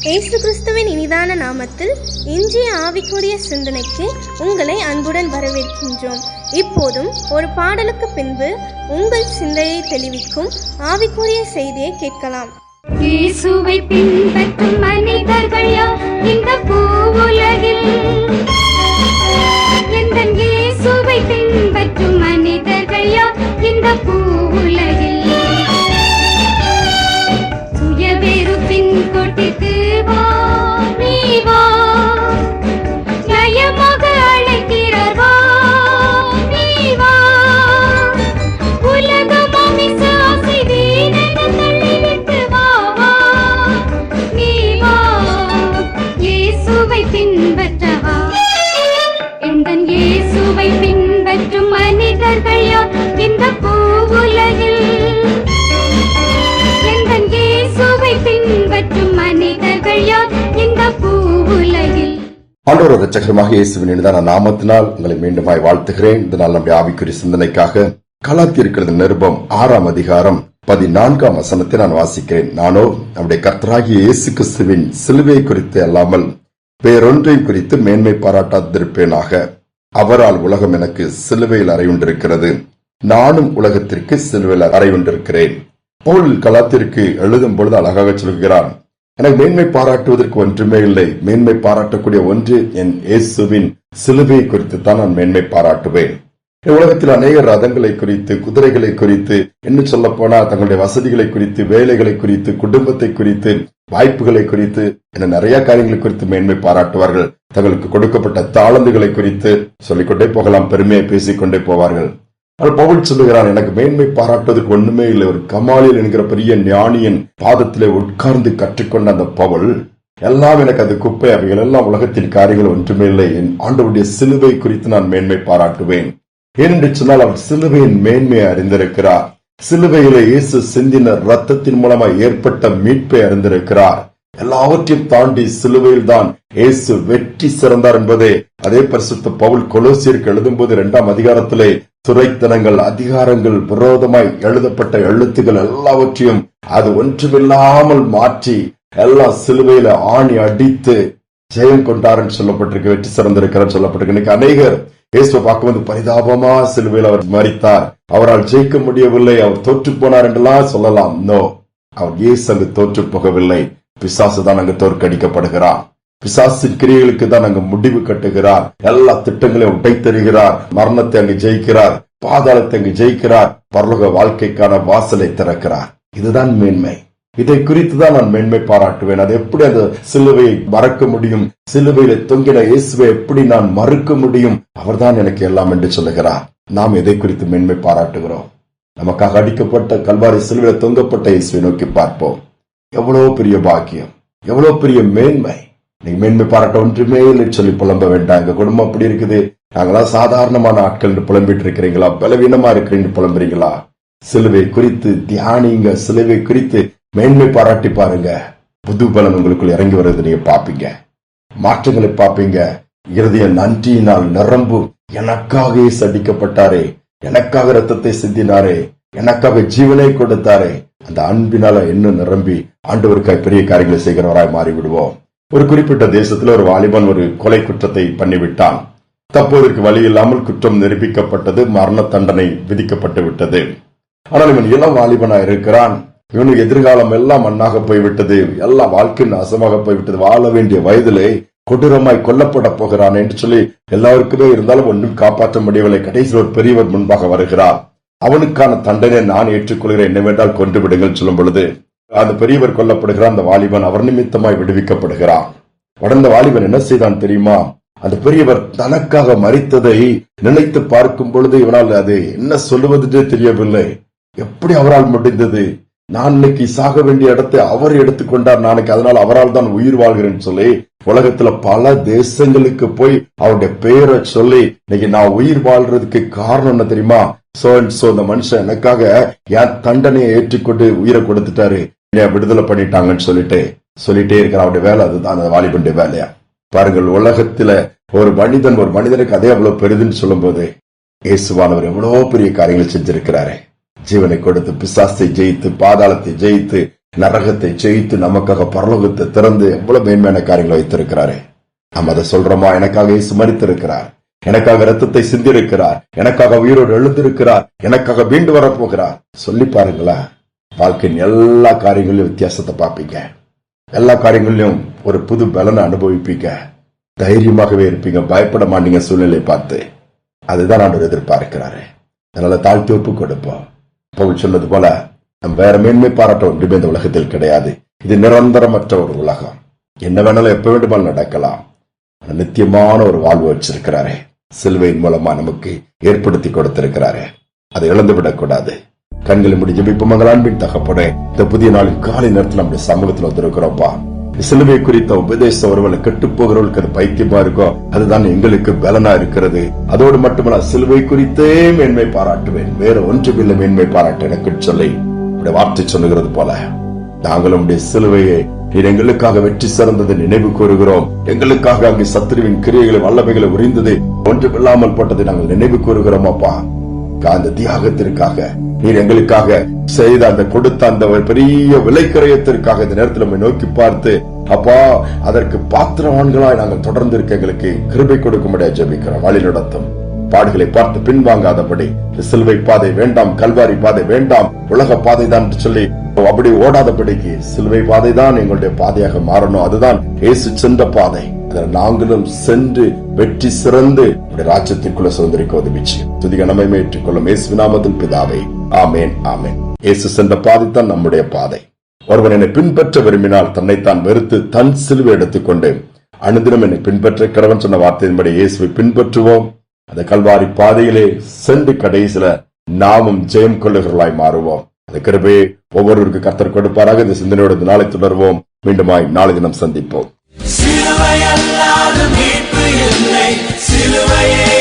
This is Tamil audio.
இயேசு கிறிஸ்துவின் இனிதான நாமத்தில் இன்றைய ஆவிக்குரிய சிந்தனைக்கு உங்களை அன்புடன் வரவேற்கின்றோம். இப்போதும் ஒரு பாடலுக்கு பின்பு உங்கள் சிந்தையை தெளிவிக்கும் ஆவிக்குரிய செய்தியை கேட்கலாம். இயேசுவை பின்பற்றும் மனிதர்கள் யார் இந்த பூவுலகில்? எந்தன் இயேசுவை பின்பற்றும் மனிதர்கள் யார் இந்த பூவுலகில்? சுயவெறுப்பின் கொட்டிக்கு வா, நீ வா, நயமாக அழைக்கிறார், வா, நீ வா. உலக மாமிச ஆசை வீணென தள்ளிவிட்டு வா, வா, நீ வா, இயேசுவை பின்பற்றவா. எந்தன் இயேசுவை பின்பற்றும் மனிதர்கள் யார் இந்த பூவுலகில்? எந்தன் இயேசுவை பின்பற்றும் மனிதர்கள் யார் இந்த பூவுலகில்? ஆண்டவர் இரட்சகருமாக இயேசுவின் இனிதான நாமத்தினால் உங்களை மீண்டுமாய் வாழ்த்துகிறேன். இந்த நாள் நம்முடைய ஆவிக்குரிய சிந்தனைக்காக கலாத்தியர் நிருபம் 6ஆம் அதிகாரம் 14ஆம் வசனத்தை நான் வாசிக்கிறேன். நானோ நம்முடைய கர்த்தராகிய இயேசு கிறிஸ்துவின் சிலுவை குறித்து அல்லாமல் வேறொன்றை குறித்து மேன்மை பாராட்டாதிருப்பேனாக. அவரால் உலகம் எனக்கு சிலுவையில் அறையுண்டிருக்கிறது, நானும் உலகத்திற்கு சிலுவையில் அறையுண்டிருக்கிறேன். பவுல் கலாத்திற்கு எழுதும் பொழுது அழகாக சொல்கிறார், எனக்கு மேன்மை பாராட்டுவதற்கு ஒன்றுமே இல்லை, மேன்மை பாராட்டக்கூடிய ஒன்று என் இயேசுவின் சிலுவை குறித்து தான் நான் மேன்மை பாராட்டுவேன். உலகத்தில் அநேக ரதங்களை குறித்து, குதிரைகளை குறித்து, என்ன சொல்ல போனா தங்களுடைய வசதிகளை குறித்து, வேலைகளை குறித்து, குடும்பத்தை குறித்து, வாய்ப்புகளை குறித்து, என நிறைய காரியங்களை குறித்து மேன்மை பாராட்டுவார்கள். தங்களுக்கு கொடுக்கப்பட்ட தாளந்துகளை குறித்து சொல்லிக்கொண்டே போகலாம், பெருமையை பேசிக்கொண்டே போவார்கள். ஆனால் பவுல் சொல்லுகிறான், எனக்கு மேன்மை பாராட்டுவதற்கு ஒண்ணுமே இல்லை. ஒரு கமாலியல் என்கிற பெரிய ஞானியின் பாதத்திலே உட்கார்ந்து கற்றுக்கொண்ட அந்த பவுல், எல்லாம் எனக்கு அது குப்பை, அவைகள் எல்லாம் உலகத்தின் காரியங்கள் ஒன்றுமே இல்லை, என் ஆண்டவருடைய சிலுவை குறித்து நான் மேன்மை பாராட்டுவேன். ஏனென்று சொன்னால் அவர் சிலுவையின் மேன்மையை அறிந்திருக்கிறார். சிலுவையிலே இயேசு சிந்தின ரத்தத்தின் மூலமாக ஏற்பட்ட மீட்பை அறிந்திருக்கிறார். எல்லாவற்றையும் தாண்டி சிலுவையில் தான் இயேசு வெற்றி சிறந்தார் என்பதே அதே பரிசுத்த பவுல் கொலோசியருக்கு எழுதும் போது 2ஆம் அதிகாரத்திலே துரைத்தனங்கள், அதிகாரங்கள், விரோதமாய் எழுதப்பட்ட எழுத்துக்கள் எல்லாவற்றையும் அது ஒன்றுமில்லாமல் மாற்றி எல்லாம் சிலுவையில ஆணி அடித்து ஜெயம் கொண்டாருன்னு சொல்லப்பட்டிருக்கு, வெற்றி சிறந்திருக்கிறார் சொல்லப்பட்டிருக்கு. இன்னைக்கு அநேகர் இயேசுவை பார்க்கும்போது பரிதாபமா சிலுவையில் அவர் மரித்தார், அவரால் ஜெயிக்க முடியவில்லை, அவர் தோற்று போனார் என்றெல்லாம் சொல்லலாம். நோ, அவர் இயேசு அங்கு தோற்று போகவில்லை. பிசாசு தான் அங்கு தோற்கடிக்கப்படுகிறார். பிசாசின் கிரியைகளுக்கு தான் அங்கு முடிவு கட்டுகிறார். எல்லா திட்டங்களையும் உடைத்தருகிறார். மரணத்தை அங்கு ஜெயிக்கிறார், பாதாளத்தை அங்கு ஜெயிக்கிறார், பரலோக வாழ்க்கைக்கான வாசலை திறக்கிறார். இதுதான் மேன்மை. இதை குறித்து தான் நான் மேன்மை பாராட்டுவேன். அது எப்படி அந்த சிலுவையை மறக்க முடியும்? சிலுவையில தொங்கின இயேசுவை எப்படி நான் மறுக்க முடியும்? அவர்தான் எனக்கு எல்லாம் என்று சொல்லுகிறார். நாம் எதை குறித்து மேன்மை பாராட்டுகிறோம்? நமக்காக அடிக்கப்பட்ட கல்வாரி சிலுவையில தொங்கப்பட்ட இயேசுவை நோக்கி பார்ப்போம். எவ்வளவு பெரிய பாக்கியம், எவ்வளவு பெரிய மேன்மை. நீங்க மேன்மை பாராட்ட ஒன்றுமே இல்லை சொல்லி புலம்ப வேண்டாம். எங்க குடும்பம் அப்படி இருக்குது, நாங்களா சாதாரணமான ஆட்கள் என்று புலம்பிட்டு இருக்கிறீங்களா? பலவீனமா இருக்கிறீங்க புலம்புறீங்களா? சிலுவை குறித்து தியானிங்க, சிலுவை குறித்து மேன்மை பாராட்டி பாருங்க. புது பலன் உங்களுக்குள் இறங்கி வருவது நீங்க பாப்பீங்க, மாற்றங்களை பாப்பீங்க. இறுதிய நன்றியினால் நிரம்பும். எனக்காக சடிக்கப்பட்டாரே, எனக்காக ரத்தத்தை சிந்தினாரே, எனக்காக ஜீவனை கொடுத்தாரே, அந்த அன்பினால இன்னும் நிரம்பி ஆண்டவருக்காய் பெரிய காரியங்களை செய்கிறவராய் மாறிவிடுவோம். ஒரு குறிப்பிட்ட தேசத்துல ஒரு வாலிபன் ஒரு கொலை குற்றத்தை பண்ணிவிட்டான். தற்போதற்கு வழி இல்லாமல் குற்றம் நிரூபிக்கப்பட்டது, மரண தண்டனை விதிக்கப்பட்டு விட்டது. ஆனால் இவன் இளம் வாலிபனா இருக்கிறான். இவனுக்கு எதிர்காலம் எல்லாம் மண்ணாக போய்விட்டது, எல்லா வாழ்க்கை நாசமாக போய்விட்டது. வாழ வேண்டிய வயதிலே கொடூரமாய் கொல்லப்பட போகிறான் என்று சொல்லி எல்லாருக்குமே இருந்தாலும் ஒன்றும் காப்பாற்ற முடியவில்லை. கடைசியில் ஒரு பெரியவர் முன்பாக வருகிறார். அவனுக்கான தண்டனை நான் ஏற்றுக்கொள்கிறேன், என்னவென்றால் கொன்று விடுங்கள் சொல்லும் பொழுது அந்த பெரியவர் கொல்லப்படுகிறார். அந்த வாலிபன் அவர் நிமித்தமாய் விடுவிக்கப்படுகிறான். உடனே வாலிபன் என்ன செய்தான் தெரியுமா? அந்த பெரியவர் தனக்காக மரித்ததை நினைத்து பார்க்கும் பொழுது இவனால் அது என்ன சொல்லுவதே தெரியவில்லை. எப்படி அவரால் முடிந்தது? நான் இன்னைக்கு சாக வேண்டிய இடத்தை அவர் எடுத்துக்கொண்டார், நாளைக்கு அதனால் அவரால் தான் உயிர் வாழ்கிறேன்னு சொல்லி உலகத்துல பல தேசங்களுக்கு போய் அவருடைய பெயரை சொல்லி இன்னைக்கு நான் உயிர் வாழ்றதுக்கு காரணம் என்ன தெரியுமா? இந்த மனுஷன் எனக்காக என் தண்டனையை ஏற்றுக்கொண்டு உயிரை கொடுத்துட்டாரு, விடுதலை பண்ணிட்டாங்கன்னு சொல்லிட்டே இருக்கிற அவருடைய வேலை. அதுதான் அந்த வாலிபனுடைய வேலையா பாருங்கள். உலகத்துல ஒரு மனிதனுக்கு அதே அவ்வளவு பெரிதுன்னு சொல்லும் போது இயேசுவானவர் எவ்வளவு பெரிய காரியங்களை செஞ்சிருக்கிறாரு. ஜீவனை கொடுத்து, பிசாசை ஜெயித்து, பாதாளத்தை ஜெயித்து, நரகத்தை ஜெயித்து நமக்காக பரலோகத்தை திறந்து எவ்வளவு மேன்மையான காரியங்களை வைத்திருக்கிறாரு. நாம் அதை சொல்றோமா? எனக்காக இயேசு மரித்திருக்கிறார், எனக்காக ரத்தத்தை சிந்திருக்கிறார், எனக்காக உயிரோடு எழுந்திருக்கிறார், எனக்காக மீண்டு வரப்போகிறார். சொல்லி பாருங்களா, வாழ்க்கையின் எல்லா காரியங்களிலும் வித்தியாசத்தை பார்ப்பீங்க. எல்லா காரியங்களிலும் ஒரு புது பலனை அனுபவிப்பீங்க. தைரியமாகவே இருப்பீங்க, பயப்பட மாட்டீங்க சூழ்நிலை பார்த்து. அதுதான் ஆண்டவர் எதிர்பார்க்கிறாரு. அதனால தாழ்த்தி ஒப்பு கொடுப்போம். பவுல் சொன்னது போல நம்ம வேற மேன்மை பாராட்ட ஒன்றுமே இந்த உலகத்தில் கிடையாது. இது நிரந்தரமற்ற ஒரு உலகம். என்ன வேணாலும் எப்ப வேண்டுமானாலும் நடக்கலாம். நித்தியமான ஒரு வாழ்வு வச்சிருக்கிறாரே, சிலுவையின் மூலமா நமக்கு ஏற்படுத்தி கொடுத்திருக்கிறாரே, அதை இழந்துவிடக் கூடாது. கண்களை முடி ஜெபிப்போம். மங்கள் அன்பின் தகப்பனே, இந்த புதிய நாளின் காலை நேரத்தில் நம்முடைய சமூகத்தில் வந்திருக்கிறோம்ப்பா. சிலுவை குறித்த உபதேசம் ஒருவரை கெட்டு போகிறவர்களுக்கு அது பைத்தியமா இருக்கும். அதுதான் எங்களுக்கு பலனா இருக்கிறது. அதோடு மட்டுமல்ல, சிலுவை குறித்தே மேன்மை பாராட்டுவேன், வேற ஒன்றுமில்லை மேன்மை பாராட்டு எனக்கு சொல்லி வார்த்தை சொல்லுகிறது போல நாங்களும் சிலுவையை நீர் எங்களுக்காக வெற்றி சிறந்தது நினைவு கூறுகிறோம். எங்களுக்காக அங்கே சத்துருவின் கிரியைகளை வல்லமைகளை உரிந்தது ஒன்றுமில்லாமல் போட்டதை நாங்கள் நினைவு கூறுகிறோம். அப்பா, அந்த தியாகத்திற்காக நீர் எங்களுக்காக செய்த அந்த கொடுத்த அந்த பெரிய விலைக்கிரயத்திற்காக இந்த நேரத்தில் நம்மை நோக்கி பார்த்து, அப்பா, அதற்கு பாத்திரவான்களாய் நாங்கள் தொடர்ந்து இருக்க எங்களுக்கு கிருபை கொடுக்கும்படியா ஜெபிக்கிறோம். வழி நடத்தும். பாடுகளை பார்த்து பின்வாங்காதபடி, சிலுவை பாதை வேண்டாம், கல்வாரி பாதை வேண்டாம், உலக பாதை தான் சொல்லி அப்படி ஓடாதபடிக்கு சிலுவை பாதை தான் எங்களுடைய பாதையாக மாறணும். அதுதான் இயேசு சென்ற பாதை. அதில் நாங்களும் சென்று வெற்றி சிறந்து ராஜ்யத்திற்குள்ள சுதந்திரிக்க உதவிச்சு துதிக நம்மை ஏற்றுக்கொள்ளும் இயேசு நாமத்தில் பிதாவே, ஆமேன், ஆமேன். இயேசு சென்ற பாதை தான் நம்முடைய பாதை. ஒருவன் என்னை பின்பற்ற விரும்பினால் தன்னைத்தான் வெறுத்து தன் சிலுவை எடுத்துக்கொண்டு அனுதினம் என்னை பின்பற்ற கடவன் சொன்ன வார்த்தையின்படி இயேசுவை பின்பற்றுவோம். அந்த கல்வாரி பாதையிலே சென்று கடைசியில நாமும் ஜெயம் கொள்ளுகிறவர்களாய் மாறுவோம். அந்த கிருபையை ஒவ்வொருவருக்கு கர்த்தர் கொடுப்பாராக. இந்த சிந்தனையோடு நாளை தொடர்வோம். மீண்டுமாய் நாளை தினம் சந்திப்போம். சிலுவை அல்லாத மீட்பு இல்லை, சிலுவையே